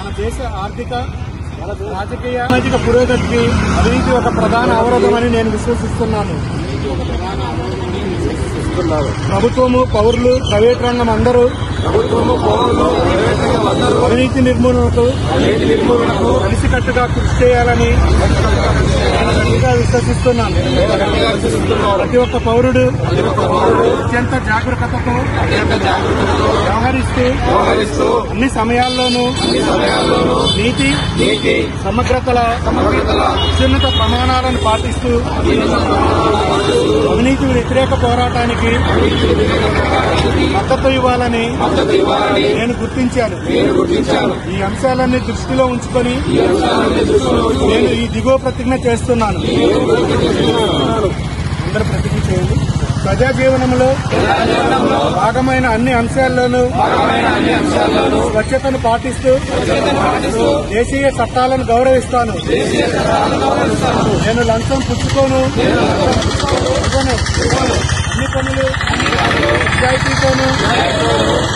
మన దేశ ఆర్థిక రాజకీయ సామాజిక పురోగతికి అవినీతి ఒక ప్రధాన అవరోధమని నేను విశ్వసిస్తున్నాను. ప్రభుత్వము, పౌరులు, ప్రైవేట్ రంగం అందరూ అవినీతి నిర్మూలనకు కలిసికట్టుగా కృషి చేయాలని విశ్వసిస్తున్నాను. ప్రతి ఒక్క పౌరుడు అత్యంత జాగరూకతతో వ్యవహరిస్తూ అన్ని సమయాల్లోనూ నీతి, సమగ్రతల అత్యున్నత ప్రమాణాలను పాటిస్తూ అవినీతి వ్యతిరేక పోరాటానికి మద్దతు ఇవ్వాలని నేను గుర్తించాను. ఈ అంశాలన్నీ దృష్టిలో ఉంచుకొని నేను ఈ దిగువ ప్రతిజ్ఞ చేస్తున్నాను. అందరూ ప్రతిజ్ఞ చేయండి. ప్రజా జీవనంలో భాగమైన అన్ని అంశాల్లోనూ స్వచ్ఛతను పాటిస్తూ దేశీయ చట్టాలను గౌరవిస్తాను. నేను లంచం పుచ్చుకోను. అన్ని పనులు నిజాయితీతోనూ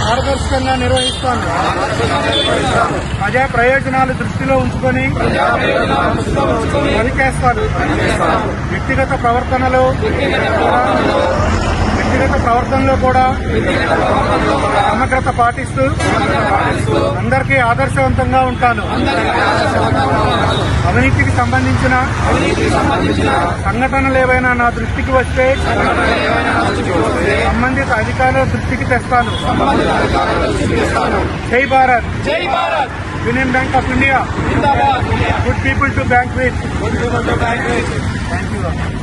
పారదర్శకంగా నిర్వహిస్తాను. ప్రజా ప్రయోజనాలు దృష్టిలో ఉంచుకొని పనిచేస్తాను. వ్యక్తిగత ప్రవర్తనలో కూడా సమగ్రత పాటిస్తూ అందరికీ ఆదర్శవంతంగా ఉంటాను. అవినీతికి సంబంధించిన సంఘటనలు ఏవైనా నా దృష్టికి వస్తే సంబంధిత అధికారుల దృష్టికి తెస్తాను. జై Bharat. Union bank of India. Good people to bank with. Thank you.